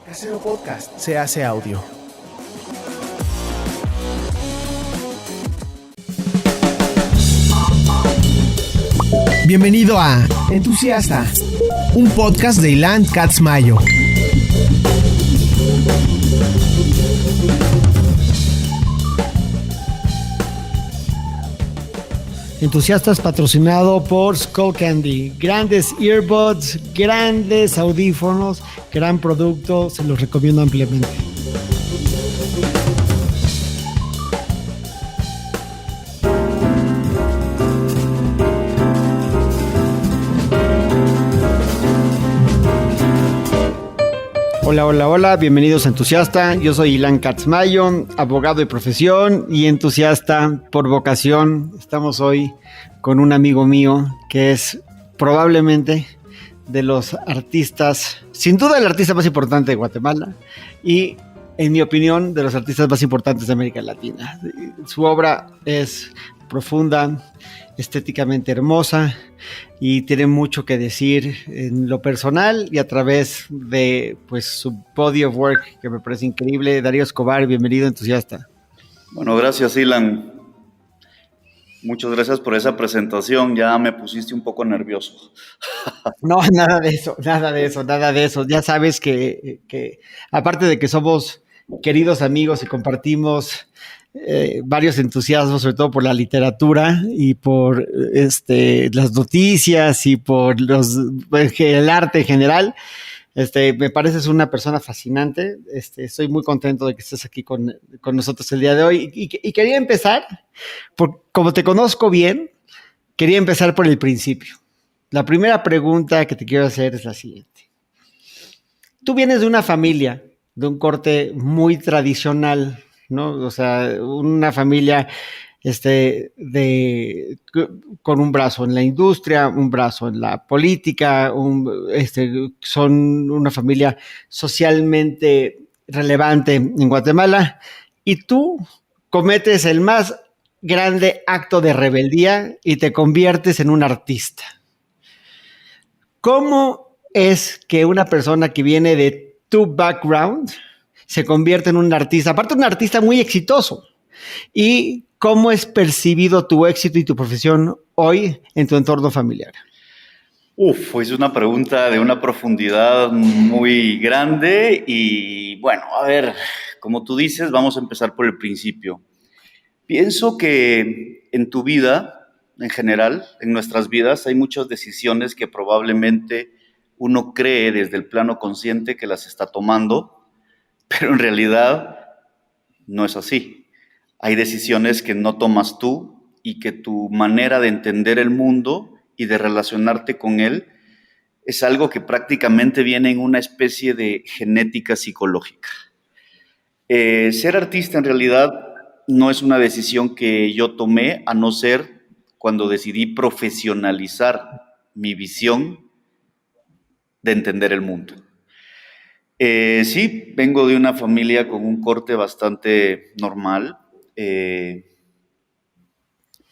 Casero Podcast se hace audio. Bienvenido a Entusiasta, un podcast de Ilan Katz Mayo. Entusiastas patrocinado por Skullcandy. Grandes earbuds, grandes audífonos, gran producto, se los recomiendo ampliamente. Hola, bienvenidos a Entusiasta. Yo soy Ilan Katz Mayo, abogado de profesión y entusiasta por vocación. Estamos hoy con un amigo mío que es probablemente de los artistas, sin duda el artista más importante de Guatemala y, en mi opinión, de los artistas más importantes de América Latina. Su obra es profunda, estéticamente hermosa y tiene mucho que decir en lo personal y a través de su body of work, que me parece increíble. Darío Escobar, bienvenido, Entusiasta. Bueno, gracias, Ilan. Muchas gracias por esa presentación. Ya me pusiste un poco nervioso. No, nada de eso. Ya sabes que aparte de que somos queridos amigos y compartimos varios entusiasmos, sobre todo por la literatura y por las noticias y por el arte en general. Me pareces una persona fascinante. Estoy muy contento de que estés aquí con nosotros el día de hoy. Y quería empezar, como te conozco bien, quería empezar por el principio. La primera pregunta que te quiero hacer es la siguiente. Tú vienes de una familia, de un corte muy tradicional, ¿no? O sea, una familia con un brazo en la industria, un brazo en la política, son una familia socialmente relevante en Guatemala, y tú cometes el más grande acto de rebeldía y te conviertes en un artista. ¿Cómo es que una persona que viene de tu background se convierte en un artista, aparte un artista muy exitoso? ¿Y cómo es percibido tu éxito y tu profesión hoy en tu entorno familiar? Es una pregunta de una profundidad muy grande y bueno, a ver, como tú dices, vamos a empezar por el principio. Pienso que en tu vida, en general, en nuestras vidas, hay muchas decisiones que probablemente uno cree desde el plano consciente que las está tomando, pero en realidad no es así. Hay decisiones que no tomas tú y que tu manera de entender el mundo y de relacionarte con él es algo que prácticamente viene en una especie de genética psicológica. Ser artista en realidad no es una decisión que yo tomé, a no ser cuando decidí profesionalizar mi visión de entender el mundo. Sí, vengo de una familia con un corte bastante normal.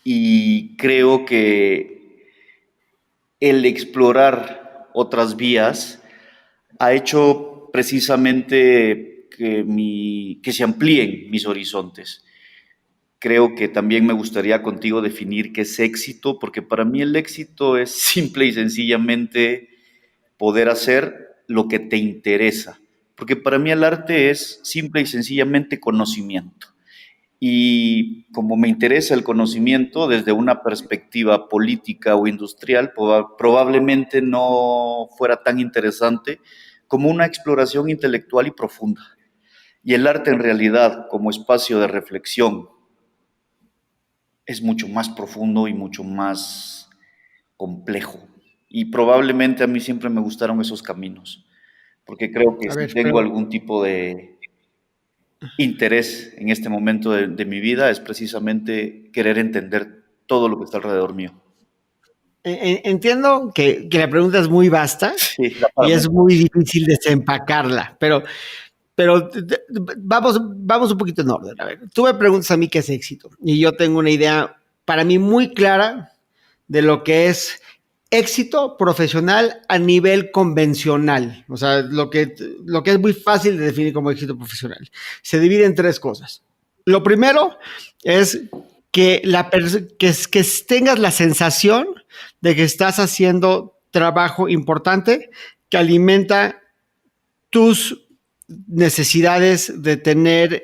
Y creo que el explorar otras vías ha hecho precisamente que se amplíen mis horizontes. Creo que también me gustaría contigo definir qué es éxito, porque para mí el éxito es simple y sencillamente poder hacer lo que te interesa, porque para mí el arte es simple y sencillamente conocimiento. Y como me interesa el conocimiento desde una perspectiva política o industrial, probablemente no fuera tan interesante como una exploración intelectual y profunda. Y el arte en realidad, como espacio de reflexión, es mucho más profundo y mucho más complejo. Y probablemente a mí siempre me gustaron esos caminos, porque creo que si tengo algún tipo de interés en este momento de mi vida es precisamente querer entender todo lo que está alrededor mío. Entiendo que la pregunta es muy vasta, sí, y es muy difícil desempacarla, pero vamos un poquito en orden. A ver, tú me preguntas a mí qué es éxito y yo tengo una idea para mí muy clara de lo que es éxito profesional a nivel convencional, o sea, lo que es muy fácil de definir como éxito profesional. Se divide en 3 cosas. Lo primero es que tengas la sensación de que estás haciendo trabajo importante que alimenta tus necesidades de tener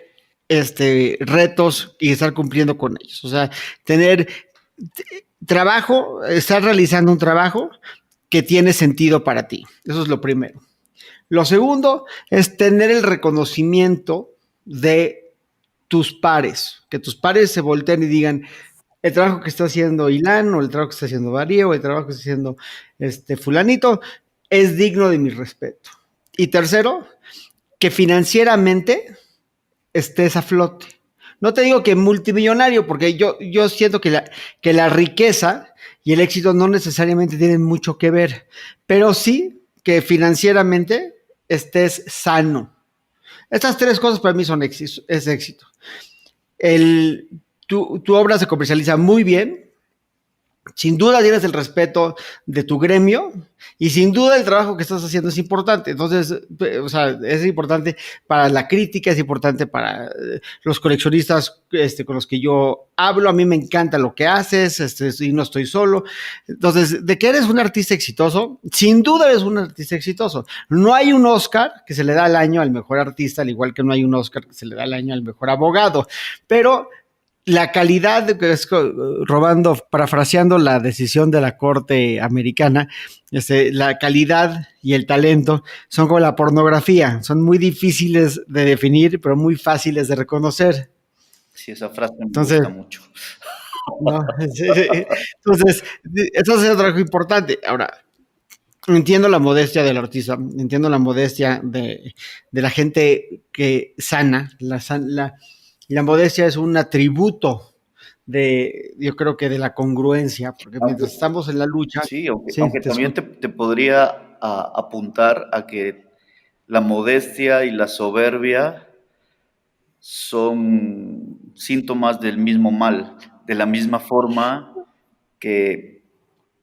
retos y estar cumpliendo con ellos. O sea, tener trabajo, estar realizando un trabajo que tiene sentido para ti. Eso es lo primero. Lo segundo es tener el reconocimiento de tus pares, que tus pares se volteen y digan, el trabajo que está haciendo Ilan, o el trabajo que está haciendo Darío, o el trabajo que está haciendo fulanito, es digno de mi respeto. Y tercero, que financieramente estés a flote. No te digo que multimillonario, porque yo siento que la riqueza y el éxito no necesariamente tienen mucho que ver, pero sí que financieramente estés sano. Estas 3 cosas para mí es éxito. Tu obra se comercializa muy bien, sin duda tienes el respeto de tu gremio y sin duda el trabajo que estás haciendo es importante. Entonces, o sea, es importante para la crítica, es importante para los coleccionistas con los que yo hablo. A mí me encanta lo que haces y no estoy solo. Entonces, de que eres un artista exitoso, sin duda eres un artista exitoso. No hay un Oscar que se le da al año al mejor artista, al igual que no hay un Oscar que se le da al año al mejor abogado, pero la calidad, parafraseando la decisión de la Corte Americana, la calidad y el talento son como la pornografía, son muy difíciles de definir, pero muy fáciles de reconocer. Sí, esa frase me gusta mucho. No, entonces, eso es otro importante. Ahora, entiendo la modestia del artista, entiendo la modestia de la gente que sana, la modestia es un atributo yo creo que de la congruencia, porque mientras estamos en la lucha... Sí, aunque también te podría apuntar a que la modestia y la soberbia son síntomas del mismo mal, de la misma forma que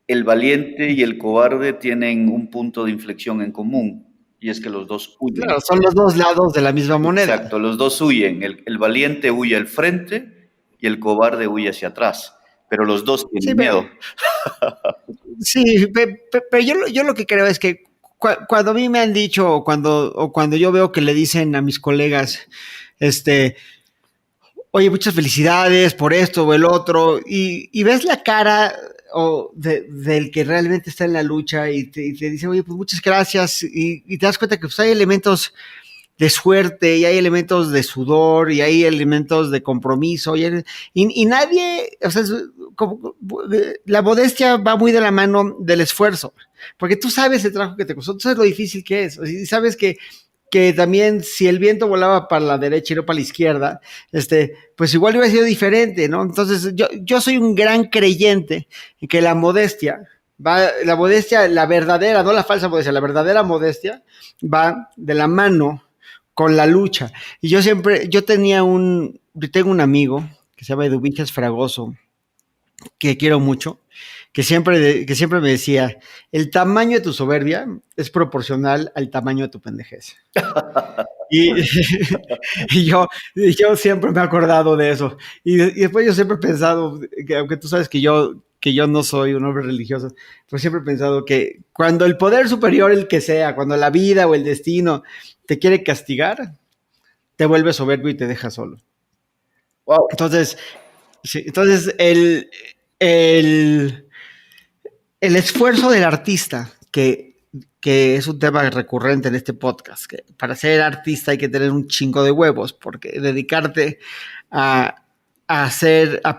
el valiente y el cobarde tienen un punto de inflexión en común, y es que los dos huyen. Claro, son los 2 lados de la misma moneda. Exacto, los dos huyen. El valiente huye al frente y el cobarde huye hacia atrás, pero los dos tienen miedo. Sí, pero yo lo que creo es que cuando a mí me han dicho, o cuando yo veo que le dicen a mis colegas, oye, muchas felicidades por esto o el otro, y ves la cara del que realmente está en la lucha y te dice, oye, pues muchas gracias, y te das cuenta que pues, hay elementos de suerte y hay elementos de sudor y hay elementos de compromiso y nadie, o sea, la modestia va muy de la mano del esfuerzo, porque tú sabes el trabajo que te costó, tú sabes lo difícil que es, y sabes que también si el viento volaba para la derecha y no para la izquierda, pues igual hubiera sido diferente, ¿no? Entonces yo soy un gran creyente en que la modestia, la verdadera, no la falsa modestia, la verdadera modestia va de la mano con la lucha. Y yo tengo un amigo que se llama Eduviges Fragoso, que quiero mucho, que siempre me decía, el tamaño de tu soberbia es proporcional al tamaño de tu pendejez. y yo siempre me he acordado de eso. Y después yo siempre he pensado, que aunque tú sabes que yo no soy un hombre religioso, pues siempre he pensado que cuando el poder superior, el que sea, cuando la vida o el destino te quiere castigar, te vuelve soberbio y te deja solo. Wow. Entonces el esfuerzo del artista, que es un tema recurrente en este podcast, que para ser artista hay que tener un chingo de huevos, porque dedicarte a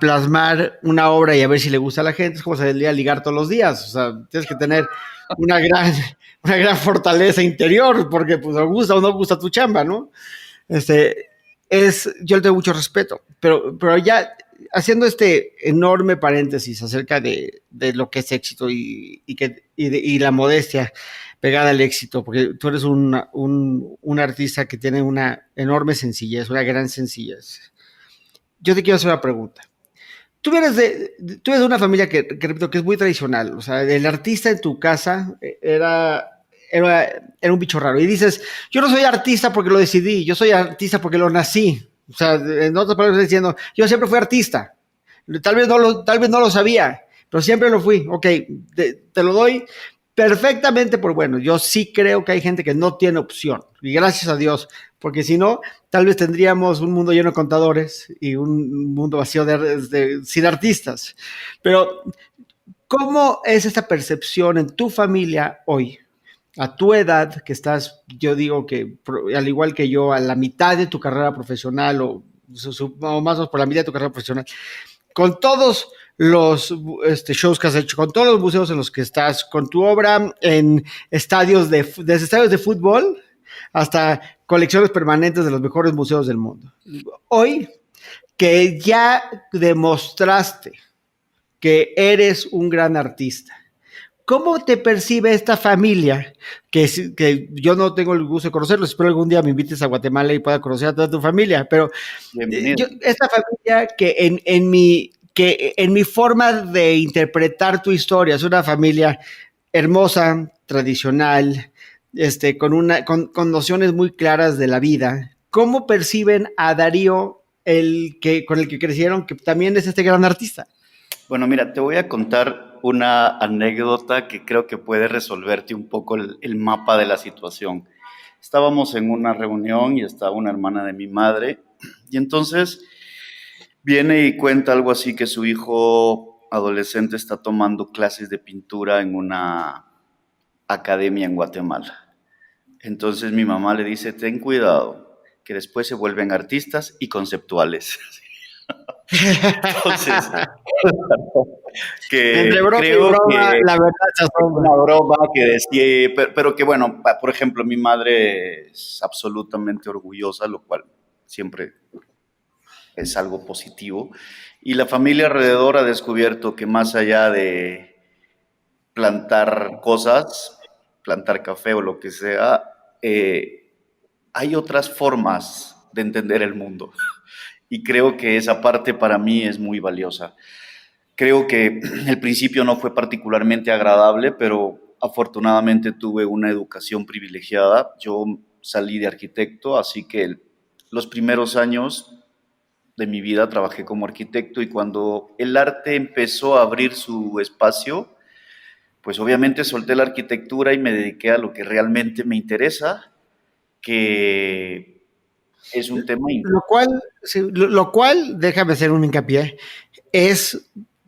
plasmar una obra y a ver si le gusta a la gente es como salir a ligar todos los días. O sea, tienes que tener una gran fortaleza interior, porque pues o gusta o no gusta tu chamba, ¿no? Yo le tengo mucho respeto, pero ya haciendo este enorme paréntesis acerca de lo que es éxito y la modestia pegada al éxito, porque tú eres un artista que tiene una enorme sencillez, una gran sencillez. Yo te quiero hacer una pregunta. tú eres de una familia que repito, que es muy tradicional. O sea, el artista en tu casa era un bicho raro. Y dices, yo no soy artista porque lo decidí, yo soy artista porque lo nací. O sea, en otras palabras, estoy diciendo, yo siempre fui artista. Tal vez no lo sabía, pero siempre lo fui. Ok, te lo doy perfectamente por bueno. Yo sí creo que hay gente que no tiene opción. Y gracias a Dios, porque si no, tal vez tendríamos un mundo lleno de contadores y un mundo vacío sin artistas. Pero, ¿cómo es esta percepción en tu familia hoy? A tu edad, que estás, yo digo que al igual que yo, a la mitad de tu carrera profesional o más o menos por la mitad de tu carrera profesional, con todos los shows que has hecho, con todos los museos en los que estás, con tu obra en estadios desde estadios de fútbol hasta colecciones permanentes de los mejores museos del mundo. Hoy que ya demostraste que eres un gran artista, ¿cómo te percibe esta familia? Que yo no tengo el gusto de conocerlos, espero algún día me invites a Guatemala y pueda conocer a toda tu familia, pero Bienvenido. esta familia que en mi forma de interpretar tu historia es una familia hermosa, tradicional, con nociones muy claras de la vida. ¿Cómo perciben a Darío, con el que crecieron, que también es este gran artista? Bueno, mira, te voy a contar una anécdota que creo que puede resolverte un poco el mapa de la situación. Estábamos en una reunión y estaba una hermana de mi madre y entonces viene y cuenta algo así que su hijo adolescente está tomando clases de pintura en una academia en Guatemala. Entonces mi mamá le dice, ten cuidado, que después se vuelven artistas y conceptuales. Entonces, Entre que broma y creo broma, que la verdad se una asombra. broma que decía, pero que bueno, por ejemplo, mi madre es absolutamente orgullosa, lo cual siempre es algo positivo. Y la familia alrededor ha descubierto que más allá de plantar cosas, plantar café o lo que sea, hay otras formas de entender el mundo. Y creo que esa parte para mí es muy valiosa. Creo que el principio no fue particularmente agradable, pero afortunadamente tuve una educación privilegiada. Yo salí de arquitecto, así que los primeros años de mi vida trabajé como arquitecto y cuando el arte empezó a abrir su espacio, pues obviamente solté la arquitectura y me dediqué a lo que realmente me interesa, que es un tema Lo cual, sí, lo cual, déjame hacer un hincapié,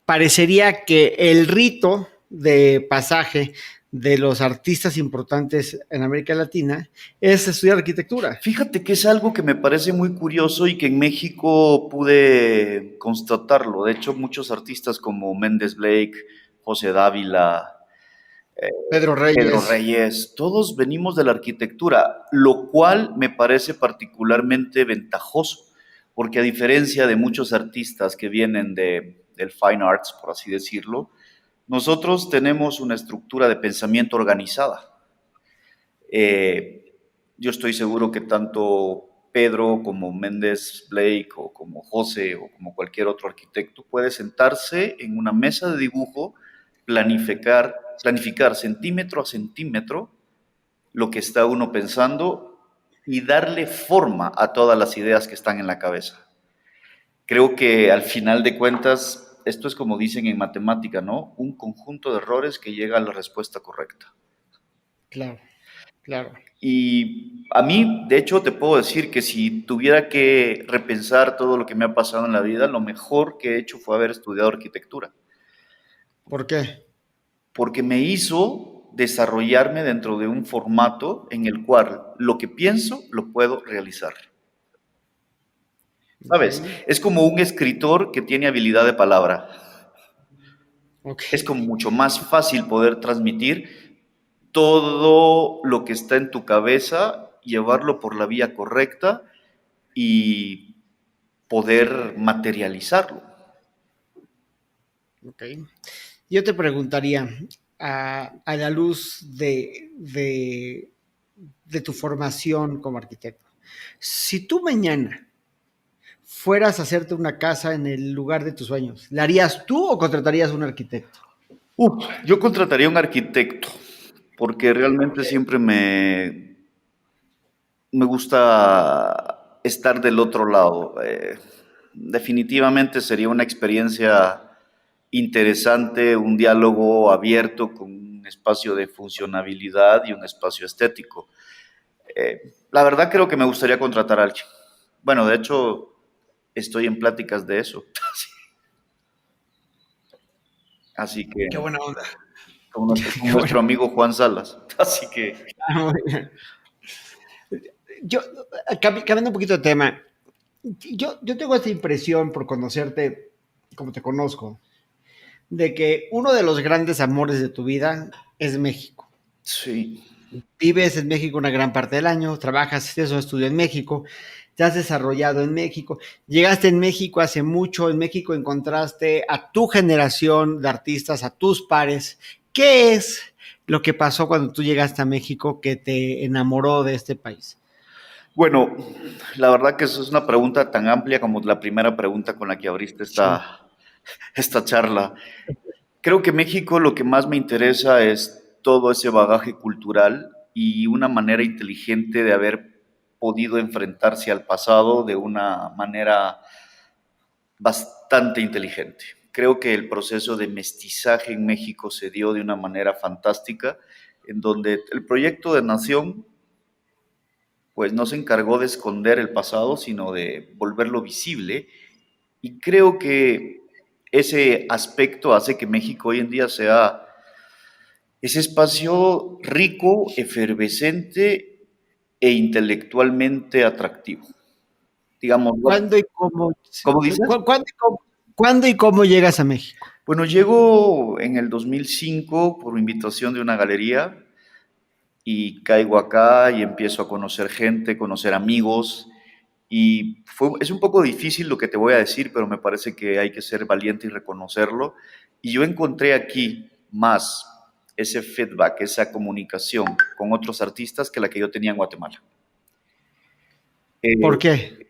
parecería que el rito de pasaje de los artistas importantes en América Latina es estudiar arquitectura. Fíjate que es algo que me parece muy curioso y que en México pude constatarlo. De hecho, muchos artistas como Méndez Blake, José Dávila, Pedro Pedro Reyes. Reyes, todos venimos de la arquitectura, lo cual me parece particularmente ventajoso, porque a diferencia de muchos artistas que vienen del fine arts, por así decirlo, nosotros tenemos una estructura de pensamiento organizada. Eh, yo estoy seguro que tanto Pedro como Méndez Blake o como José o como cualquier otro arquitecto puede sentarse en una mesa de dibujo, planificar centímetro a centímetro lo que está uno pensando y darle forma a todas las ideas que están en la cabeza. Creo que al final de cuentas, esto es como dicen en matemática, ¿no? Un conjunto de errores que llega a la respuesta correcta. Claro, claro. Y a mí, de hecho, te puedo decir que si tuviera que repensar todo lo que me ha pasado en la vida, lo mejor que he hecho fue haber estudiado arquitectura, ¿Por qué? porque me hizo desarrollarme dentro de un formato en el cual lo que pienso lo puedo realizar. Ok, ¿Sabes? Es como un escritor que tiene habilidad de palabra. ok. Es como mucho más fácil poder transmitir todo lo que está en tu cabeza, llevarlo por la vía correcta y poder materializarlo. Ok. Yo te preguntaría, a la luz de tu formación como arquitecto, si tú mañana fueras a hacerte una casa en el lugar de tus sueños, ¿la harías tú o contratarías a un arquitecto? Yo contrataría un arquitecto, porque realmente siempre me gusta estar del otro lado. Definitivamente sería una experiencia interesante, un diálogo abierto con un espacio de funcionabilidad y un espacio estético. La verdad creo que me gustaría contratar a alguien. Bueno, de hecho, estoy en pláticas de eso. Así que, Qué buena onda. con Qué nuestro bueno. amigo Juan Salas. Así que, Muy bien. Yo, cambiando un poquito de tema, yo tengo esta impresión por conocerte como te conozco, de que uno de los grandes amores de tu vida es México. sí, Vives en México una gran parte del año, trabajas, eso estudio en México, te has desarrollado en México, llegaste en México hace mucho, en México encontraste a tu generación de artistas, a tus pares. ¿Qué es lo que pasó cuando tú llegaste a México que te enamoró de este país? bueno, la verdad que eso es una pregunta tan amplia como la primera pregunta con la que abriste Sí. esta charla. Creo que México lo que más me interesa es todo ese bagaje cultural y una manera inteligente de haber podido enfrentarse al pasado de una manera bastante inteligente. Creo que el proceso de mestizaje en México se dio de una manera fantástica, en donde el proyecto de nación pues no se encargó de esconder el pasado, sino de volverlo visible. Y creo que ese aspecto hace que México hoy en día sea ese espacio rico, efervescente e intelectualmente atractivo. Digamos, ¿Cuándo y cómo, ¿cómo dices? cuándo y cómo llegas a México? Bueno, llego en el 2005 por invitación de una galería y caigo acá y empiezo a conocer gente, conocer amigos. Y es un poco difícil lo que te voy a decir, pero me parece que hay que ser valiente y reconocerlo. Y yo encontré aquí más ese feedback, esa comunicación con otros artistas que la que yo tenía en Guatemala. ¿Por Eh, qué?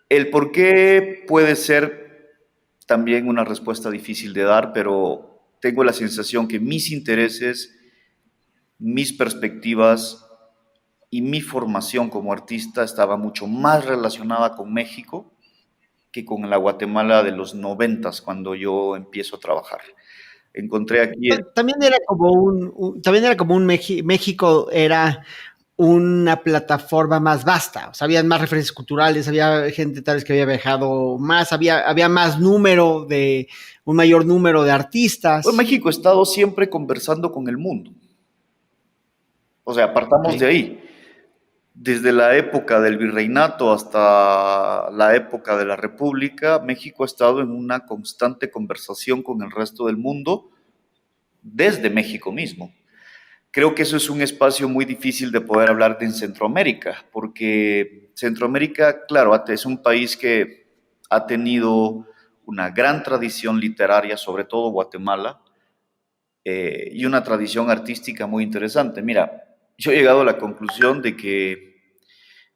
el por qué puede ser también una respuesta difícil de dar, pero tengo la sensación que mis intereses, mis perspectivas y mi formación como artista estaba mucho más relacionada con México que con la Guatemala de los 90 cuando yo empiezo a trabajar. Encontré aquí, También era como también era como un México era una plataforma más vasta, o sea, había más referencias culturales, había gente tal vez que había viajado más, había más un mayor número de pues artistas. México ha estado siempre conversando con el mundo. O sea, Ok. partamos de ahí. Desde la época del virreinato hasta la época de la República, México ha estado en una constante conversación con el resto del mundo desde México mismo. Creo que eso es un espacio muy difícil de poder hablar de en Centroamérica, porque Centroamérica, claro, es un país que ha tenido una gran tradición literaria, sobre todo Guatemala, y una tradición artística muy interesante. Mira, yo he llegado a la conclusión de que,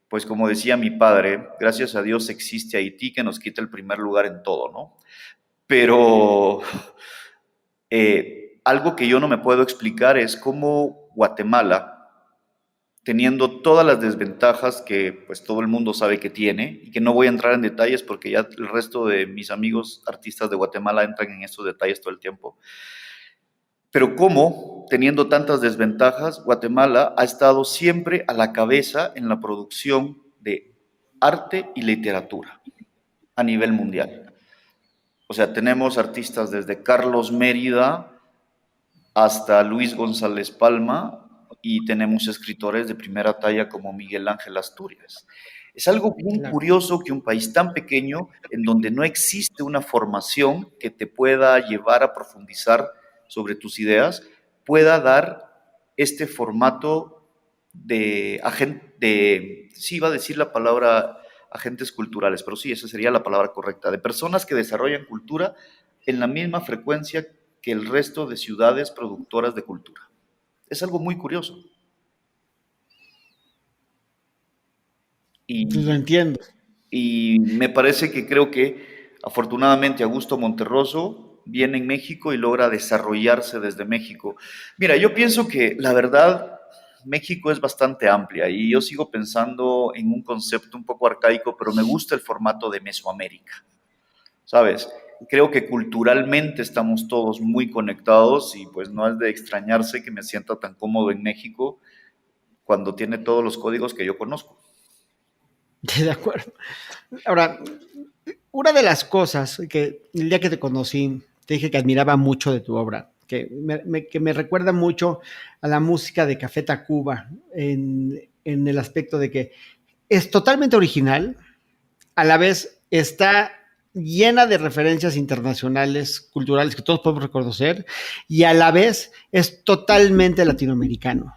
pues como decía mi padre, gracias a Dios existe Haití que nos quita el primer lugar en todo, ¿no? Pero algo que yo no me puedo explicar es cómo Guatemala, teniendo todas las desventajas que pues todo el mundo sabe que tiene y que no voy a entrar en detalles porque ya el resto de mis amigos artistas de Guatemala entran en estos detalles todo el tiempo. Pero cómo, teniendo tantas desventajas, Guatemala ha estado siempre a la cabeza en la producción de arte y literatura a nivel mundial. O sea, tenemos artistas desde Carlos Mérida hasta Luis González Palma y tenemos escritores de primera talla como Miguel Ángel Asturias. Es algo bien Claro. curioso que un país tan pequeño, en donde no existe una formación que te pueda llevar a profundizar sobre tus ideas, pueda dar este formato sí iba a decir la palabra agentes culturales, pero sí, esa sería la palabra correcta, de personas que desarrollan cultura en la misma frecuencia que el resto de ciudades productoras de cultura. Es algo muy curioso. Lo Y, entiendo. Y me parece que creo que afortunadamente Augusto Monterroso viene en México y logra desarrollarse desde México. Mira, yo pienso que la verdad México es bastante amplia y yo sigo pensando en un concepto un poco arcaico, pero me gusta el formato de Mesoamérica, ¿sabes? Creo que culturalmente estamos todos muy conectados y pues no es de extrañarse que me sienta tan cómodo en México cuando tiene todos los códigos que yo conozco. De acuerdo. Ahora, una de las cosas que el día que te conocí, te dije que admiraba mucho de tu obra, que me recuerda mucho a la música de Café Tacuba en el aspecto de que es totalmente original, a la vez está llena de referencias internacionales, culturales que todos podemos reconocer, y a la vez es totalmente latinoamericano.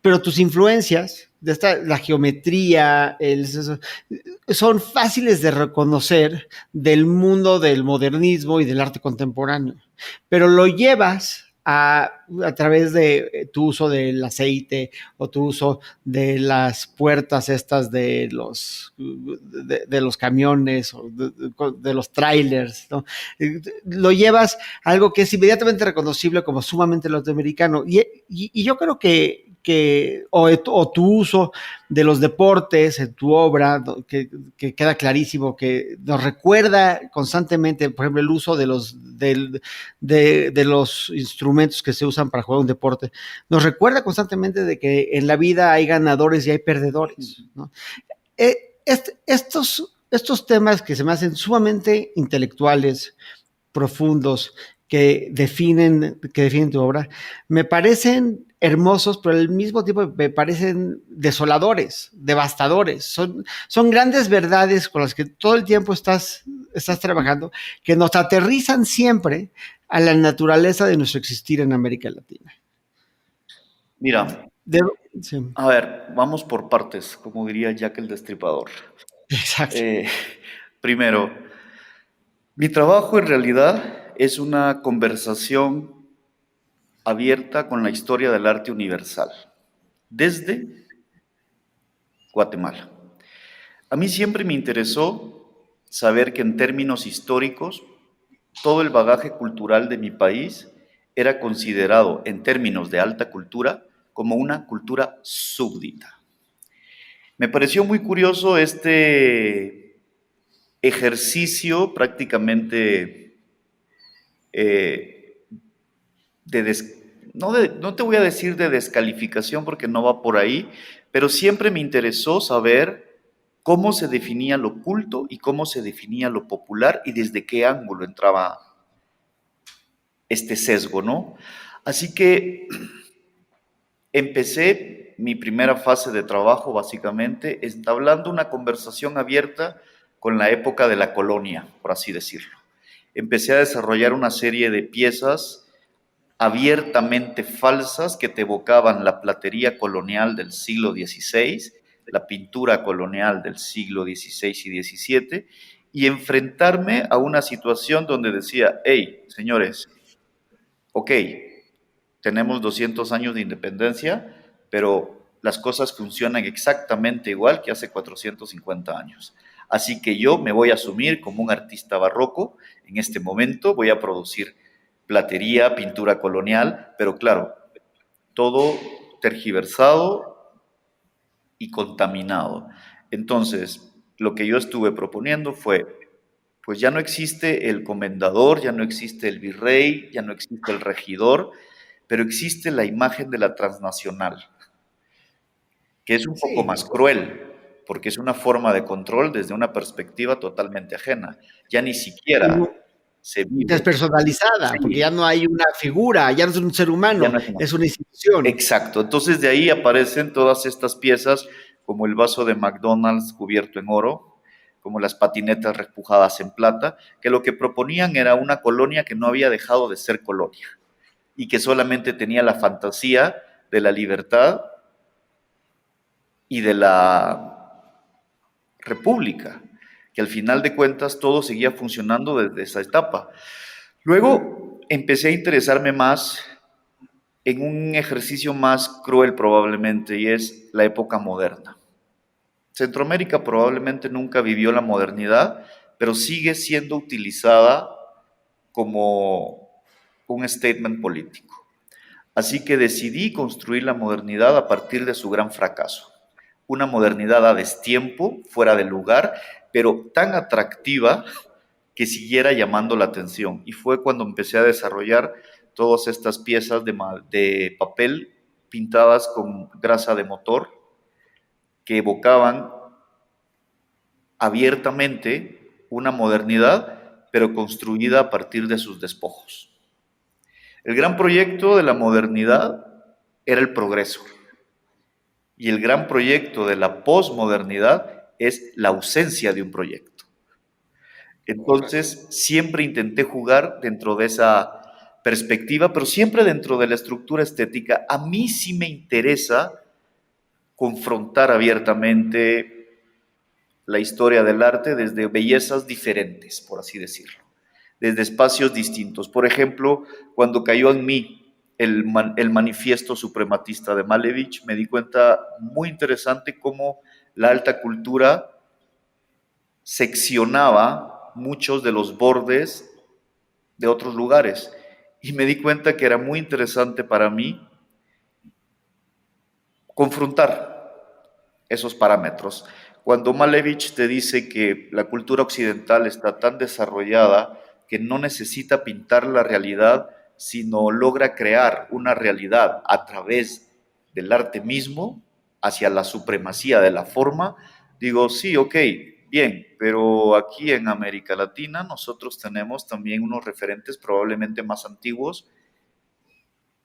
Pero tus influencias, la geometría, son fáciles de reconocer del mundo del modernismo y del arte contemporáneo, pero lo llevas a través de tu uso del aceite o tu uso de las puertas estas de los camiones o de los trailers, ¿no? Lo llevas a algo que es inmediatamente reconocible como sumamente latinoamericano. Y yo creo o tu uso de los deportes en tu obra, que queda clarísimo, que nos recuerda constantemente, por ejemplo, el uso de los instrumentos que se usan para jugar un deporte, nos recuerda constantemente de que en la vida hay ganadores y hay perdedores, ¿no? Estos temas que se me hacen sumamente intelectuales, profundos, que definen tu obra, me parecen hermosos, pero al mismo tiempo me parecen desoladores, devastadores. Son grandes verdades con las que todo el tiempo estás trabajando, que nos aterrizan siempre a la naturaleza de nuestro existir en América Latina. Mira, De, sí, a ver, vamos por partes, como diría Jack el Destripador. exacto. Eh, Primero, mi trabajo en realidad es una conversación abierta con la historia del arte universal, desde Guatemala. A mí siempre me interesó saber que en términos históricos, todo el bagaje cultural de mi país era considerado, en términos de alta cultura, como una cultura súbdita. Me pareció muy curioso este ejercicio prácticamente eh, de no te voy a decir de descalificación porque no va por ahí, pero siempre me interesó saber cómo se definía lo culto y cómo se definía lo popular y desde qué ángulo entraba este sesgo, ¿no? Así que empecé mi primera fase de trabajo básicamente entablando una conversación abierta con la época de la colonia, por así decirlo. Empecé a desarrollar una serie de piezas abiertamente falsas que te evocaban la platería colonial del siglo XVI, la pintura colonial del siglo XVI y XVII, y enfrentarme a una situación donde decía, hey, señores, ok, tenemos 200 años de independencia, pero las cosas funcionan exactamente igual que hace 450 años. Así que yo me voy a asumir como un artista barroco en este momento, voy a producir platería, pintura colonial, pero claro, todo tergiversado y contaminado. Entonces, lo que yo estuve proponiendo fue, pues ya no existe el comendador, ya no existe el virrey, ya no existe el regidor, pero existe la imagen de la transnacional, que es un poco Sí, más cruel, porque es una forma de control desde una perspectiva totalmente ajena. Ya ni siquiera se vive. despersonalizada, porque ya Sí, no hay una figura, ya no es un ser ya humano, no es una. es una institución. Exacto. Entonces de ahí aparecen todas estas piezas, como el vaso de McDonald's cubierto en oro, como las patinetas repujadas en plata, que lo que proponían era una colonia que no había dejado de ser colonia y que solamente tenía la fantasía de la libertad y de la república, que al final de cuentas todo seguía funcionando desde esa etapa. Luego empecé a interesarme más en un ejercicio más cruel probablemente y es la época moderna. Centroamérica probablemente nunca vivió la modernidad, pero sigue siendo utilizada como un statement político. Así que decidí construir la modernidad a partir de su gran fracaso. Una modernidad a destiempo, fuera de lugar, pero tan atractiva que siguiera llamando la atención. Y fue cuando empecé a desarrollar todas estas piezas de papel pintadas con grasa de motor que evocaban abiertamente una modernidad, pero construida a partir de sus despojos. El gran proyecto de la modernidad era el progreso. Y el gran proyecto de la posmodernidad es la ausencia de un proyecto. Entonces, siempre intenté jugar dentro de esa perspectiva, pero siempre dentro de la estructura estética. A mí sí me interesa confrontar abiertamente la historia del arte desde bellezas diferentes, por así decirlo, desde espacios distintos. Por ejemplo, cuando cayó en mí el manifiesto suprematista de Malevich, me di cuenta muy interesante cómo la alta cultura seccionaba muchos de los bordes de otros lugares. Y me di cuenta que era muy interesante para mí confrontar esos parámetros. Cuando Malevich te dice que la cultura occidental está tan desarrollada que no necesita pintar la realidad, sino logra crear una realidad a través del arte mismo, hacia la supremacía de la forma, digo, sí, ok, bien, pero aquí en América Latina nosotros tenemos también unos referentes probablemente más antiguos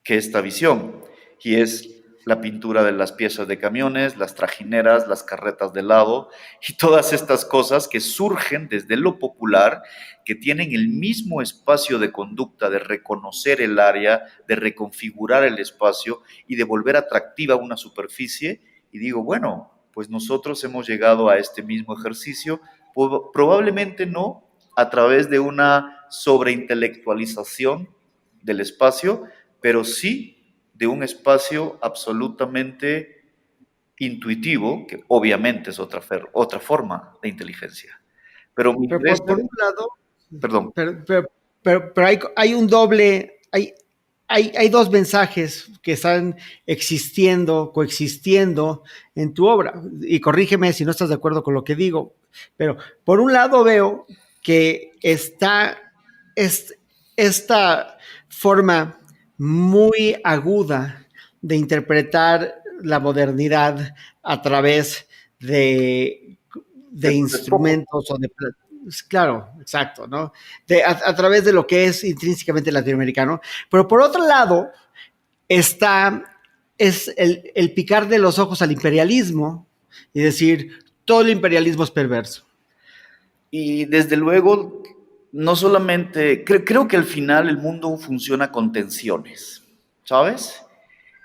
que esta visión, y es la pintura de las piezas de camiones, las trajineras, las carretas de helado y todas estas cosas que surgen desde lo popular, que tienen el mismo espacio de conducta de reconocer el área, de reconfigurar el espacio y de volver atractiva una superficie. Y digo, bueno, pues nosotros hemos llegado a este mismo ejercicio, probablemente no a través de una sobreintelectualización del espacio, pero sí de un espacio absolutamente intuitivo, que obviamente es otra forma de inteligencia. Pero mi Pero interés, por un lado, perdón, pero hay un doble, hay dos mensajes que están existiendo, coexistiendo en tu obra. Y corrígeme si no estás de acuerdo con lo que digo. Pero por un lado veo que está esta forma muy aguda de interpretar la modernidad a través de de despojo. instrumentos o de... Claro, exacto, ¿no? A través de lo que es intrínsecamente latinoamericano. Pero por otro lado, es el picar de los ojos al imperialismo y decir, todo el imperialismo es perverso. Y desde luego, no solamente, creo que al final el mundo funciona con tensiones, ¿sabes?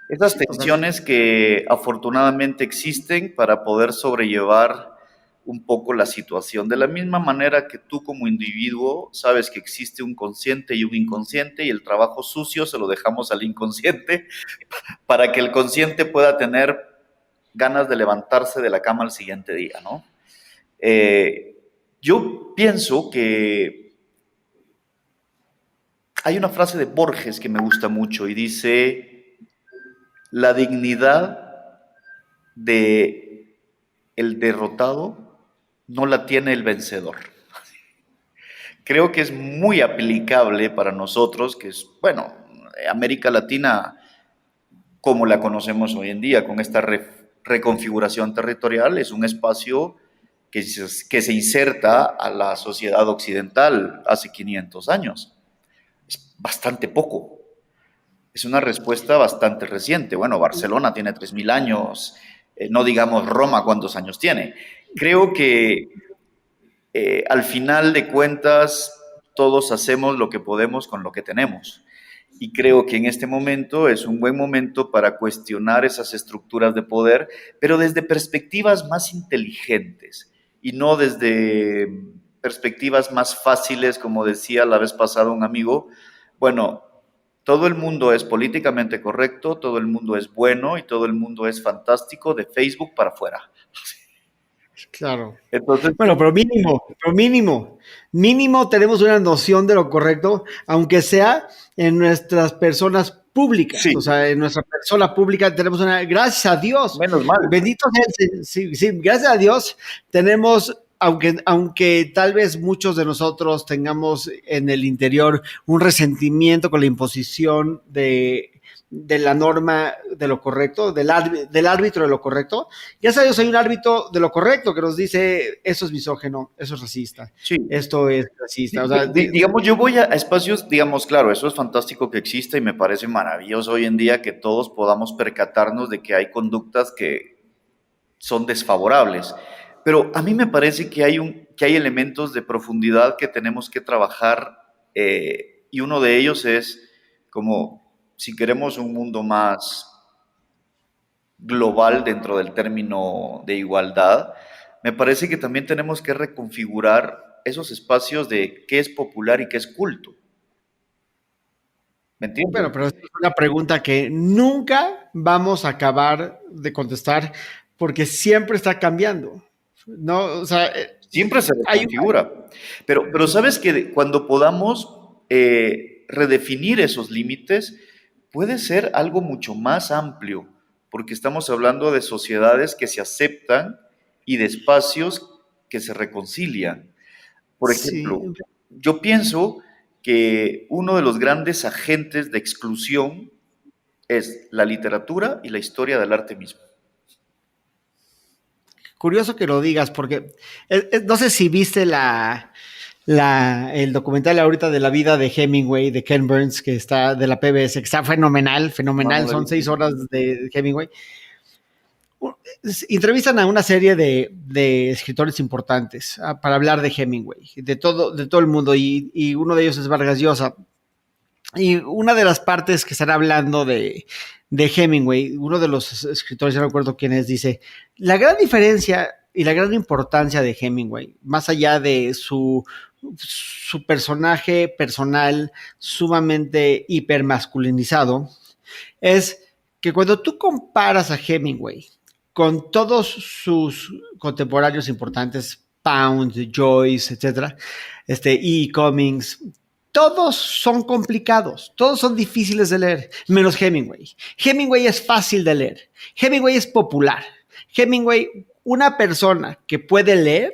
Esas Sí, totalmente. tensiones que afortunadamente existen para poder sobrellevar un poco la situación. De la misma manera que tú como individuo sabes que existe un consciente y un inconsciente y el trabajo sucio se lo dejamos al inconsciente para que el consciente pueda tener ganas de levantarse de la cama al siguiente día, ¿no? Yo pienso que hay una frase de Borges que me gusta mucho y dice, la dignidad de el derrotado no la tiene el vencedor. Creo que es muy aplicable para nosotros, que es, bueno, América Latina como la conocemos hoy en día, con esta reconfiguración territorial, es un espacio que se inserta a la sociedad occidental hace 500 años. Es bastante poco. Es una respuesta bastante reciente. Bueno, Barcelona tiene 3000 años, no digamos Roma cuántos años tiene. Creo que al final de cuentas todos hacemos lo que podemos con lo que tenemos. Y creo que en este momento es un buen momento para cuestionar esas estructuras de poder, pero desde perspectivas más inteligentes y no desde perspectivas más fáciles, como decía la vez pasada un amigo. Bueno, todo el mundo es políticamente correcto, todo el mundo es bueno y todo el mundo es fantástico de Facebook para afuera. Claro. Entonces, Bueno, mínimo tenemos una noción de lo correcto, aunque sea en nuestras personas públicas, o sí, sea, en nuestra persona pública tenemos una, gracias a Dios, menos mal. bendito sea, sí, sí, gracias a Dios tenemos, aunque tal vez muchos de nosotros tengamos en el interior un resentimiento con la imposición de la norma de lo correcto, del árbitro de lo correcto. Ya sabes, hay un árbitro de lo correcto que nos dice, eso es misógeno, eso es racista, Sí. esto es racista. O sea, Digamos, yo voy a espacios, digamos, claro, eso es fantástico que exista y me parece maravilloso hoy en día que todos podamos percatarnos de que hay conductas que son desfavorables. Pero a mí me parece que que hay elementos de profundidad que tenemos que trabajar y uno de ellos es como si queremos un mundo más global dentro del término de igualdad, me parece que también tenemos que reconfigurar esos espacios de qué es popular y qué es culto. ¿Me entiendes? bueno, pero es una pregunta que nunca vamos a acabar de contestar porque siempre está cambiando. No, o sea, Siempre se hay, reconfigura. Pero sabes que cuando podamos redefinir esos límites, puede ser algo mucho más amplio, porque estamos hablando de sociedades que se aceptan y de espacios que se reconcilian. Por sí, ejemplo, yo pienso que uno de los grandes agentes de exclusión es la literatura y la historia del arte mismo. curioso que lo digas porque no sé si viste el documental ahorita de la vida de Hemingway, de Ken Burns, que está de la PBS, que está fenomenal, No, no fenomenal, lo he son visto. 6 horas de Hemingway. Entrevistan a una serie de escritores importantes para hablar de Hemingway, de todo el mundo, y uno de ellos es Vargas Llosa. Y una de las partes que están hablando de Hemingway, uno de los escritores, ya no recuerdo quién es, dice, la gran diferencia y la gran importancia de Hemingway, más allá de su personaje personal sumamente hipermasculinizado, es que cuando tú comparas a Hemingway con todos sus contemporáneos importantes, Pound, Joyce, etcétera, E. Cummings, todos son complicados, todos son difíciles de leer, menos Hemingway. Hemingway es fácil de leer, Hemingway es popular. Hemingway, una persona que puede leer,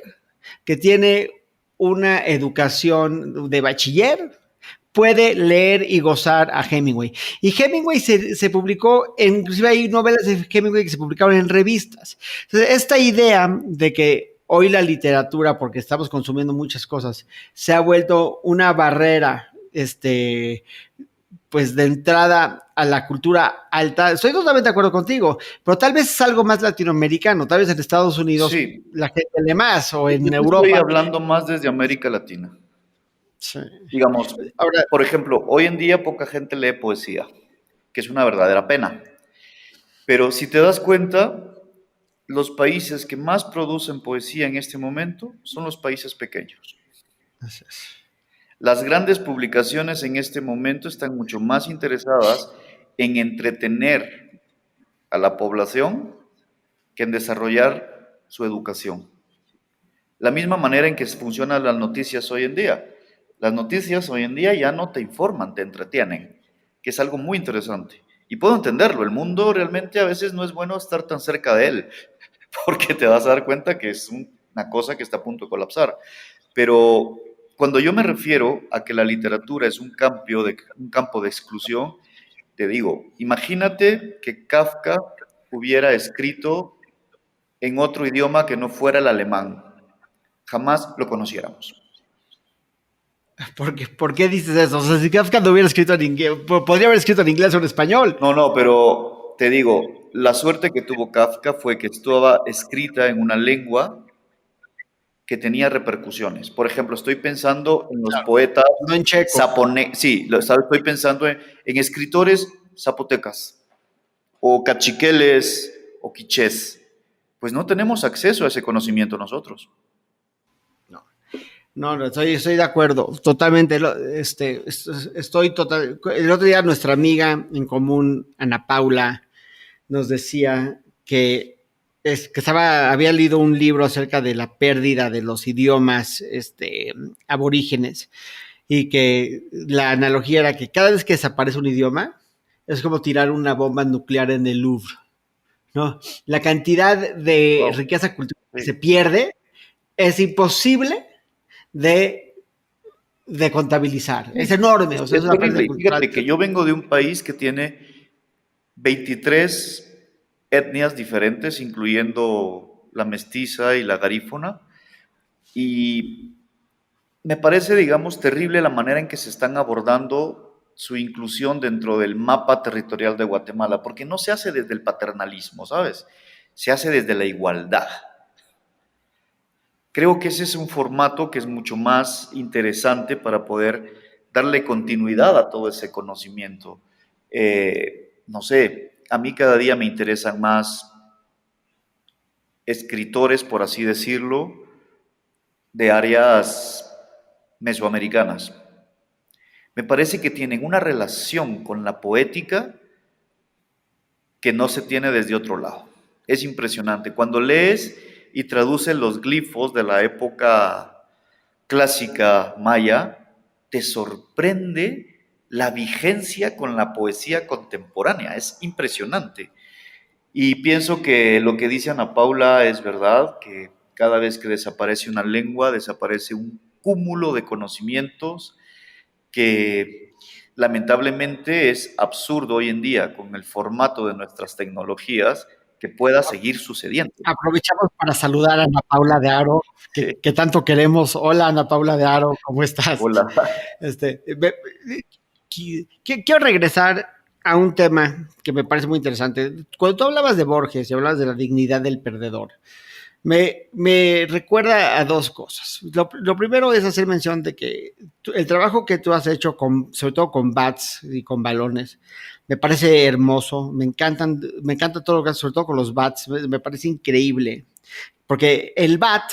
que tiene una educación de bachiller, puede leer y gozar a Hemingway. Y Hemingway se publicó, inclusive hay novelas de Hemingway que se publicaron en revistas. Entonces, esta idea de que hoy la literatura, porque estamos consumiendo muchas cosas, se ha vuelto una barrera, pues de entrada a la cultura alta, estoy totalmente de acuerdo contigo, pero tal vez es algo más latinoamericano, tal vez en Estados Unidos Sí, la gente lee más, o yo en te estoy Europa. hablando más desde América Latina. Sí. Digamos, Ahora, por ejemplo, hoy en día poca gente lee poesía, que es una verdadera pena. Pero si te das cuenta, los países que más producen poesía en este momento son los países pequeños. Las grandes publicaciones en este momento están mucho más interesadas en entretener a la población que en desarrollar su educación. La misma manera en que funcionan las noticias hoy en día. Las noticias hoy en día ya no te informan, te entretienen, que es algo muy interesante. Y puedo entenderlo, el mundo realmente a veces no es bueno estar tan cerca de él, porque te vas a dar cuenta que es una cosa que está a punto de colapsar. Pero cuando yo me refiero a que la literatura es un campo de exclusión, te digo, imagínate que Kafka hubiera escrito en otro idioma que no fuera el alemán. Jamás lo conociéramos. ¿por qué dices eso? O sea, si Kafka no hubiera escrito en inglés, podría haber escrito en inglés o en español. No, no, pero te digo, la suerte que tuvo Kafka fue que estaba escrita en una lengua que tenía repercusiones. Por ejemplo, estoy pensando en los poetas No en checo. sí, estoy pensando en escritores zapotecas o cachiqueles o quichés. Pues no tenemos acceso a ese conocimiento nosotros. No, estoy de acuerdo, totalmente. Estoy total. El otro día nuestra amiga en común, Ana Paula, nos decía que había leído un libro acerca de la pérdida de los idiomas aborígenes, y que la analogía era que cada vez que desaparece un idioma es como tirar una bomba nuclear en el Louvre, ¿no? La cantidad de Wow. riqueza cultural que se Sí. pierde es imposible de, de contabilizar. Es Sí, enorme, o sea, es es una pérdida terrible. Y cultural. fíjate que yo vengo de un país que tiene 23 etnias diferentes, incluyendo la mestiza y la garífuna, y me parece, digamos, terrible la manera en que se están abordando su inclusión dentro del mapa territorial de Guatemala, porque no se hace desde el paternalismo, ¿sabes? Se hace desde la igualdad. Creo que ese es un formato que es mucho más interesante para poder darle continuidad a todo ese conocimiento. No sé, a mí cada día me interesan más escritores, por así decirlo, de áreas mesoamericanas. Me parece que tienen una relación con la poética que no se tiene desde otro lado. Es impresionante. Cuando lees y traduces los glifos de la época clásica maya, te sorprende la vigencia con la poesía contemporánea. Es impresionante. Y pienso que lo que dice Ana Paula es verdad, que cada vez que desaparece una lengua, desaparece un cúmulo de conocimientos que lamentablemente es absurdo hoy en día con el formato de nuestras tecnologías que pueda seguir sucediendo. Aprovechamos para saludar a Ana Paula de Aro, que tanto queremos. Hola, Ana Paula de Aro, ¿cómo estás? Hola. Este, quiero regresar a un tema que me parece muy interesante. Cuando tú hablabas de Borges y hablabas de la dignidad del perdedor, me recuerda a dos cosas. Lo primero es hacer mención de que el trabajo que tú has hecho, sobre todo con bats y con balones, me parece hermoso. Me encanta todo lo que haces, sobre todo con los bats. Me parece increíble. Porque el bat,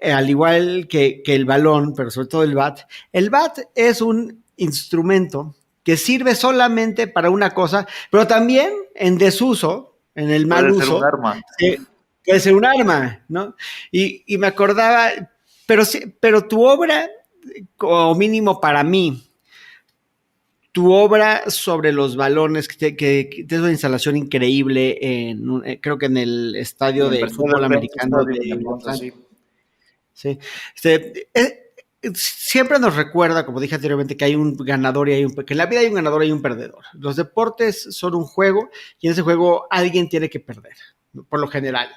al igual que el balón, pero sobre todo el bat es un instrumento que sirve solamente para una cosa, pero también en desuso, en el mal Puede ser un uso, arma. puede ser un arma, ¿no? Y me acordaba, pero tu obra, o mínimo para mí, tu obra sobre los balones, que es una instalación increíble, creo que en el En estadio el de fútbol Mercedes-Benz americano Stadium en de Atlanta, Atlanta. sí. Sí. Siempre nos recuerda, como dije anteriormente, que hay un ganador que en la vida hay un ganador y un perdedor. Los deportes son un juego y en ese juego alguien tiene que perder, por lo general.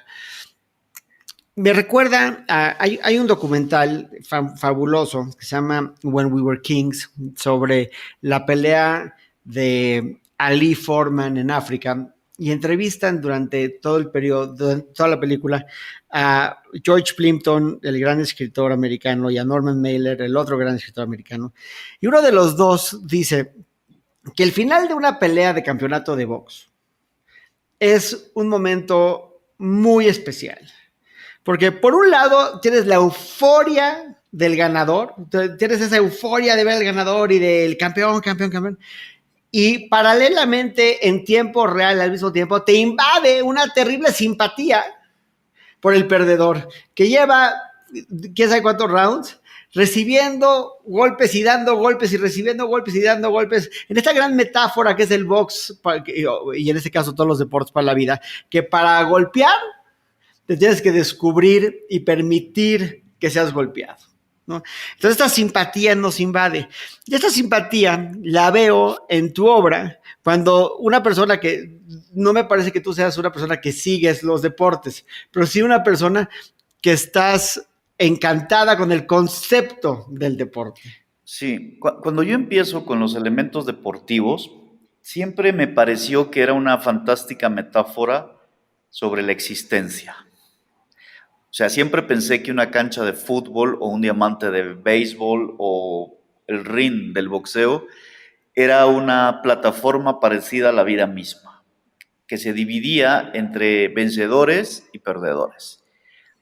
Me recuerda, hay un documental fabuloso que se llama When We Were Kings, sobre la pelea de Ali Foreman en África, y entrevistan durante todo el periodo, durante toda la película, a George Plimpton, el gran escritor americano, y a Norman Mailer, el otro gran escritor americano. Y uno de los dos dice que el final de una pelea de campeonato de box es un momento muy especial, porque por un lado tienes la euforia del ganador, tienes esa euforia de ver al ganador y del campeón, campeón, campeón. Y paralelamente, en tiempo real, al mismo tiempo, te invade una terrible simpatía por el perdedor, que lleva quién sabe cuántos rounds, recibiendo golpes y dando golpes y recibiendo golpes y dando golpes, en esta gran metáfora que es el box, y en este caso todos los deportes para la vida, que para golpear te tienes que descubrir y permitir que seas golpeado, ¿no? Entonces esta simpatía nos invade. Y esta simpatía la veo en tu obra cuando una persona que, no me parece que tú seas una persona que sigues los deportes, pero sí una persona que estás encantada con el concepto del deporte. Sí, cuando yo empiezo con los elementos deportivos, siempre me pareció que era una fantástica metáfora sobre la existencia. O sea, siempre pensé que una cancha de fútbol o un diamante de béisbol o el ring del boxeo era una plataforma parecida a la vida misma, que se dividía entre vencedores y perdedores.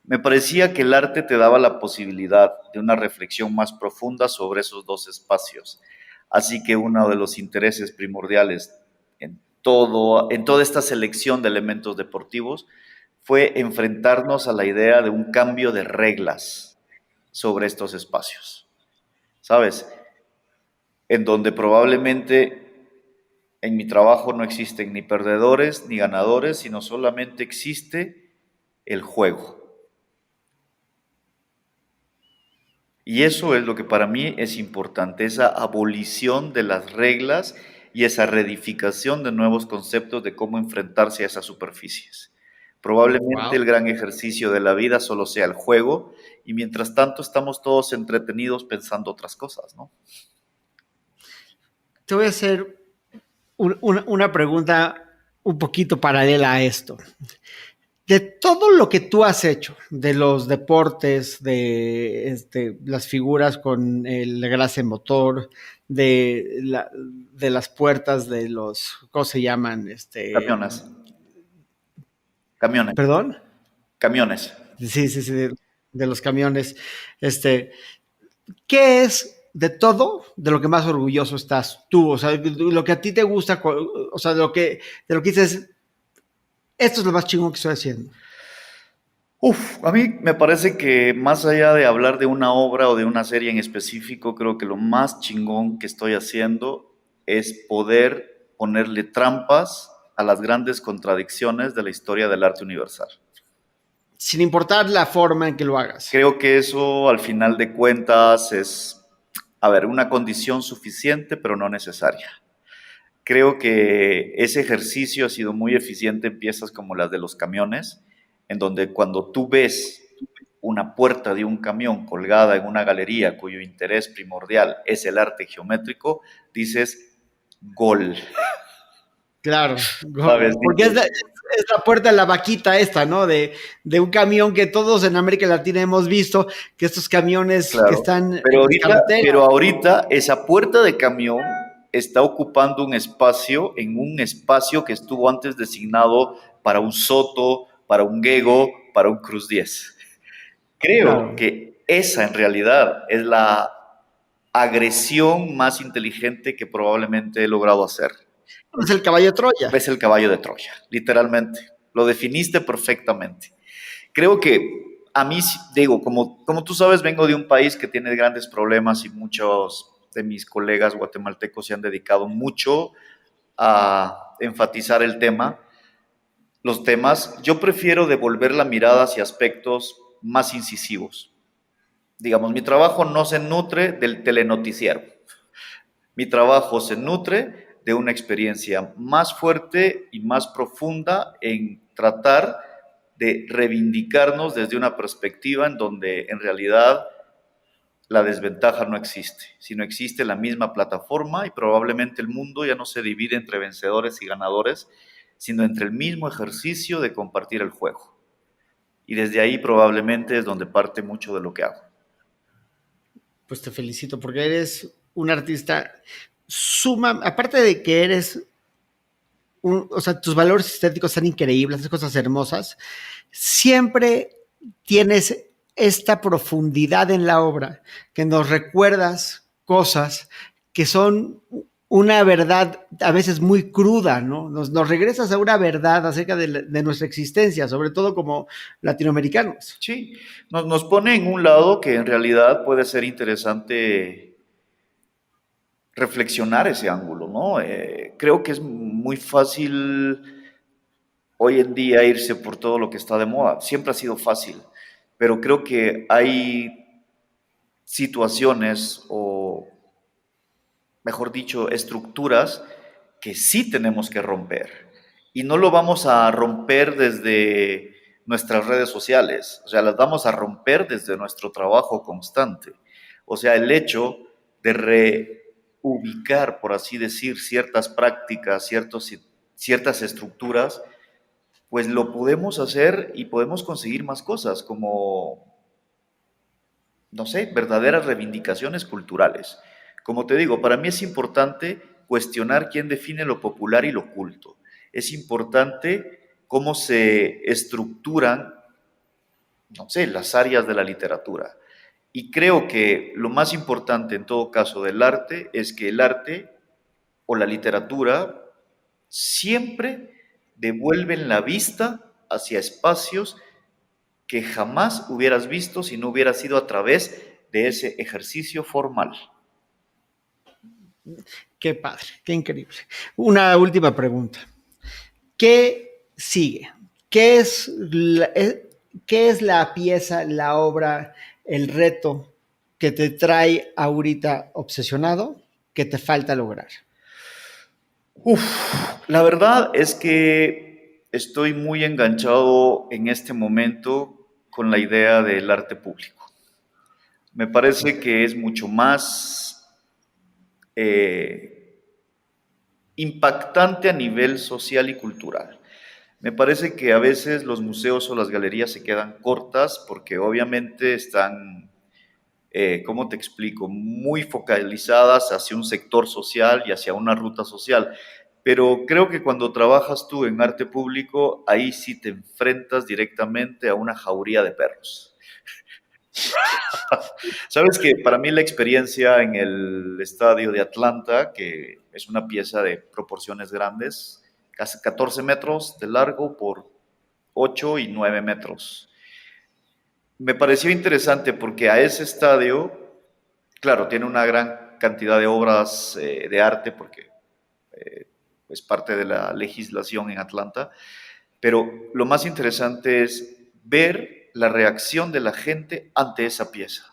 Me parecía que el arte te daba la posibilidad de una reflexión más profunda sobre esos dos espacios. Así que uno de los intereses primordiales en toda esta selección de elementos deportivos fue enfrentarnos a la idea de un cambio de reglas sobre estos espacios, ¿sabes? En donde probablemente en mi trabajo no existen ni perdedores ni ganadores, sino solamente existe el juego. Y eso es lo que para mí es importante, esa abolición de las reglas y esa reedificación de nuevos conceptos de cómo enfrentarse a esas superficies. Probablemente el Wow. gran ejercicio de la vida solo sea el juego y mientras tanto estamos todos entretenidos pensando otras cosas, ¿no? Te voy a hacer una pregunta un poquito paralela a esto. De todo lo que tú has hecho, de los deportes, de las figuras con el grase motor, de las puertas, de los, ¿cómo se llaman? Camiones, camiones, ¿Perdón? camiones. Sí, sí, sí, de los camiones. Este, ¿Qué es de todo de lo que más orgulloso estás tú? O sea, lo que a ti te gusta, o sea, de lo que dices, esto es lo más chingón que estoy haciendo. Uf, a mí me parece que más allá de hablar de una obra o de una serie en específico, creo que lo más chingón que estoy haciendo es poder ponerle trampas a las grandes contradicciones de la historia del arte universal. Sin importar la forma en que lo hagas. Creo que eso al final de cuentas es, a ver, una condición suficiente pero no necesaria. Creo que ese ejercicio ha sido muy eficiente en piezas como las de los camiones, en donde cuando tú ves una puerta de un camión colgada en una galería cuyo interés primordial es el arte geométrico, dices gol, Claro, ¿sabes? porque Dices, es la puerta de la vaquita esta, ¿no? De un camión que todos en América Latina hemos visto, que estos camiones que claro, están en las pero carreteras. ahorita esa puerta de camión está ocupando un espacio en un espacio que estuvo antes designado para un Soto, para un Gego, para un Cruz 10. Creo Claro. que esa en realidad es la agresión más inteligente que probablemente he logrado hacer. Es el caballo de Troya. Ves el caballo de Troya, literalmente. Lo definiste perfectamente. Creo que a mí, digo, como tú sabes, vengo de un país que tiene grandes problemas y muchos de mis colegas guatemaltecos se han dedicado mucho a enfatizar el tema, los temas. Yo prefiero devolver la mirada hacia aspectos más incisivos. Digamos, mi trabajo no se nutre del telenoticiero. Mi trabajo se nutre de una experiencia más fuerte y más profunda en tratar de reivindicarnos desde una perspectiva en donde en realidad la desventaja no existe, sino existe la misma plataforma y probablemente el mundo ya no se divide entre vencedores y ganadores, sino entre el mismo ejercicio de compartir el juego. Y desde ahí probablemente es donde parte mucho de lo que hago. Pues te felicito porque eres un artista aparte de que eres o sea, tus valores estéticos son increíbles, haces cosas hermosas, siempre tienes esta profundidad en la obra, que nos recuerdas cosas que son una verdad a veces muy cruda, ¿no? Nos regresas a una verdad acerca de nuestra existencia, sobre todo como latinoamericanos. Sí, nos pone en un lado que en realidad puede ser interesante reflexionar ese ángulo, ¿no? Creo que es muy fácil hoy en día irse por todo lo que está de moda. Siempre ha sido fácil, pero creo que hay situaciones o, mejor dicho, estructuras que sí tenemos que romper. Y no lo vamos a romper desde nuestras redes sociales, o sea, las vamos a romper desde nuestro trabajo constante. O sea, el hecho de reubicar, por así decir, ciertas prácticas, ciertas estructuras, pues lo podemos hacer y podemos conseguir más cosas, como, no sé, verdaderas reivindicaciones culturales. Como te digo, para mí es importante cuestionar quién define lo popular y lo culto. Es importante cómo se estructuran, no sé, las áreas de la literatura. Y creo que lo más importante en todo caso del arte es que el arte o la literatura siempre devuelven la vista hacia espacios que jamás hubieras visto si no hubiera sido a través de ese ejercicio formal. Qué padre, qué increíble. Una última pregunta. ¿Qué sigue? ¿Qué es la pieza, la obra, el reto que te trae ahorita obsesionado, que te falta lograr? La verdad es que estoy muy enganchado en este momento con la idea del arte público. Me parece que es mucho más impactante a nivel social y cultural. Me parece que a veces los museos o las galerías se quedan cortas porque obviamente están, ¿cómo te explico?, muy focalizadas hacia un sector social y hacia una ruta social. Pero creo que cuando trabajas tú en arte público, ahí sí te enfrentas directamente a una jauría de perros. Sabes que para mí la experiencia en el estadio de Atlanta, que es una pieza de proporciones grandes, casi 14 metros de largo por 8 y 9 metros, me pareció interesante porque a ese estadio, claro, tiene una gran cantidad de obras de arte porque es parte de la legislación en Atlanta, pero lo más interesante es ver la reacción de la gente ante esa pieza.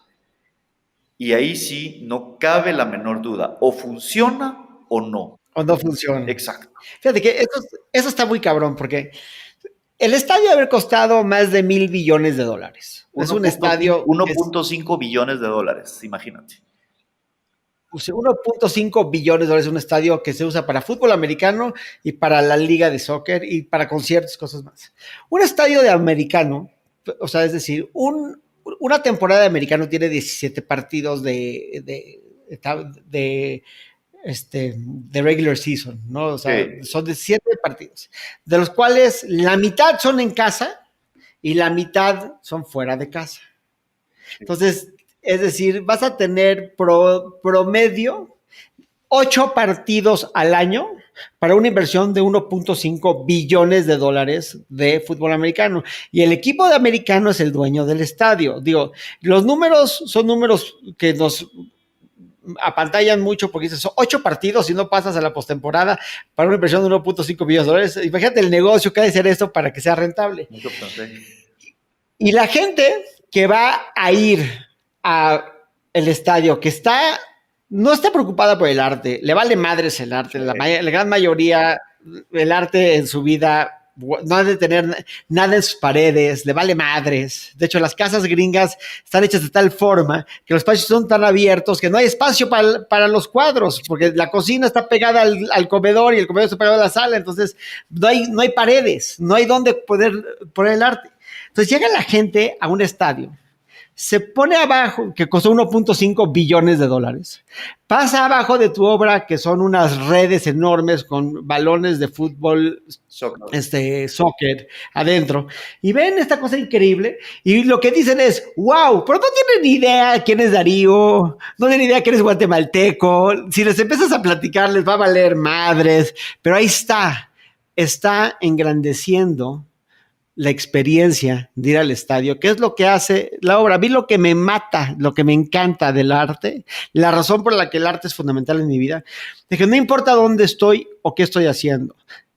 Y ahí sí no cabe la menor duda, o funciona o no. ¿O no funciona? Exacto. Fíjate que eso está muy cabrón, porque el estadio debe haber costado más de $1,000 billones. Es un estadio... 1.5 billones de dólares, imagínate. 1.5 billones de dólares, un estadio que se usa para fútbol americano y para la liga de soccer y para conciertos, cosas más. Un estadio de americano, o sea, es decir, una temporada de americano tiene 17 partidos de regular season, ¿no? O sea, Sí. son 17 partidos, de los cuales la mitad son en casa y la mitad son fuera de casa. Entonces, es decir, vas a tener promedio 8 partidos al año para una inversión de 1.5 billones de dólares de fútbol americano. Y el equipo de americano es el dueño del estadio. Digo, los números son números que nos apantallan mucho porque dices, son 8 partidos y no pasas a la postemporada para una inversión de 1.5 billones de dólares. Imagínate el negocio que ha de ser esto para que sea rentable. Y la gente que va a ir al estadio, que no está preocupada por el arte, le vale madres el arte, la gran mayoría, el arte en su vida no ha de tener nada en sus paredes, le vale madres. De hecho, las casas gringas están hechas de tal forma que los espacios son tan abiertos que no hay espacio para los cuadros, porque la cocina está pegada al comedor y el comedor está pegado a la sala, entonces no hay paredes, no hay donde poder poner el arte. Entonces llega la gente a un estadio, se pone abajo, que costó 1.5 billones de dólares, pasa abajo de tu obra, que son unas redes enormes con balones de fútbol, soccer adentro, y ven esta cosa increíble, y lo que dicen es, wow, pero no tienen ni idea quién es Darío, no tienen idea quién es guatemalteco, si les empiezas a platicar les va a valer madres, pero ahí está engrandeciendo la experiencia de ir al estadio, qué es lo que hace la obra. A mí lo que me mata, lo que me encanta del arte, la razón por la que el arte es fundamental en mi vida, es que no importa dónde estoy o qué estoy haciendo,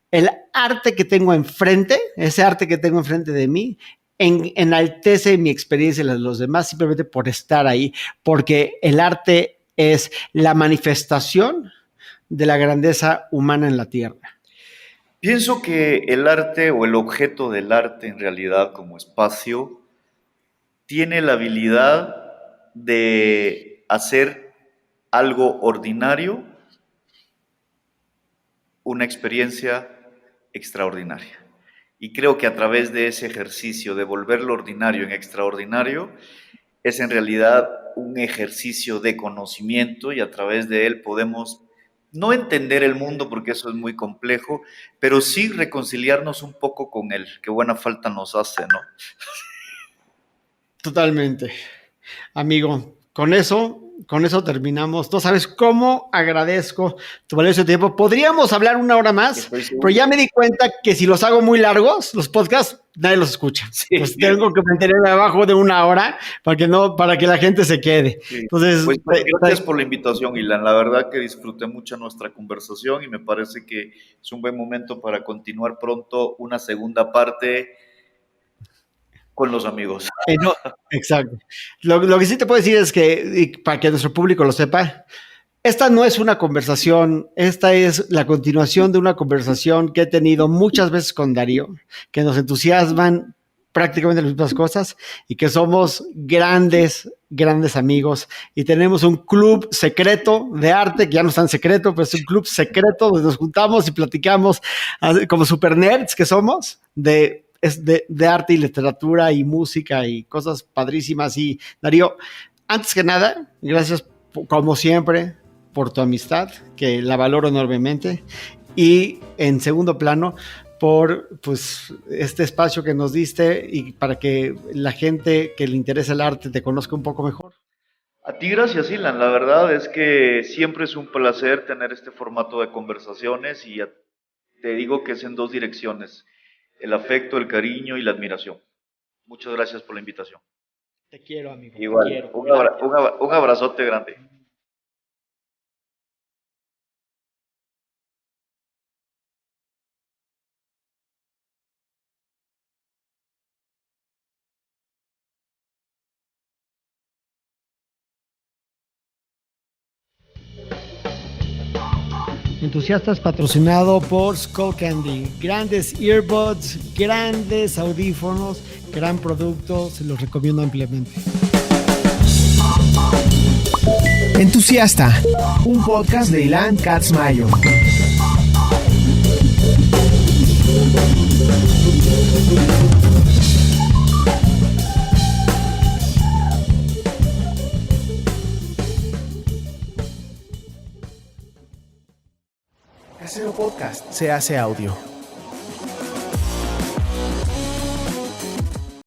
el arte que tengo enfrente, ese arte que tengo enfrente de mí, enaltece mi experiencia y la de los demás simplemente por estar ahí, porque el arte es la manifestación de la grandeza humana en la tierra. Pienso que el arte o el objeto del arte en realidad como espacio tiene la habilidad de hacer algo ordinario una experiencia extraordinaria. Y creo que a través de ese ejercicio de volver lo ordinario en extraordinario es en realidad un ejercicio de conocimiento y a través de él podemos no entender el mundo porque eso es muy complejo, pero sí reconciliarnos un poco con él, que buena falta nos hace, ¿no? Totalmente. Amigo, con eso terminamos. No sabes cómo agradezco tu valioso tiempo. Podríamos hablar una hora más, pero ya me di cuenta que si los hago muy largos, los podcasts, nadie los escucha. Sí. Entonces tengo que mantenerme abajo de 1 hora para que la gente se quede. Sí. Entonces, pues, gracias por la invitación, Ilan. La verdad que disfruté mucho nuestra conversación y me parece que es un buen momento para continuar pronto una segunda parte con los amigos. No, exacto. Lo que sí te puedo decir es que, y para que nuestro público lo sepa, esta no es una conversación, esta es la continuación de una conversación que he tenido muchas veces con Darío, que nos entusiasman prácticamente las mismas cosas y que somos grandes amigos y tenemos un club secreto de arte, que ya no es tan secreto, pero es un club secreto donde nos juntamos y platicamos como super nerds que somos de arte y literatura y música y cosas padrísimas. Y Darío, antes que nada, gracias como siempre por tu amistad, que la valoro enormemente, y en segundo plano por pues este espacio que nos diste y para que la gente que le interesa el arte te conozca un poco mejor. A ti gracias, Ilan. La verdad es que siempre es un placer tener este formato de conversaciones y te digo que es en dos direcciones, el afecto, el cariño y la admiración. Muchas gracias por la invitación. Te quiero, amigo. Igual, te quiero. un abrazote grande. Entusiastas patrocinado por Skull Candy. Grandes earbuds, grandes audífonos, gran producto, se los recomiendo ampliamente. Entusiasta, un podcast de Ilan Katz Mayo. Casero Podcast se hace audio.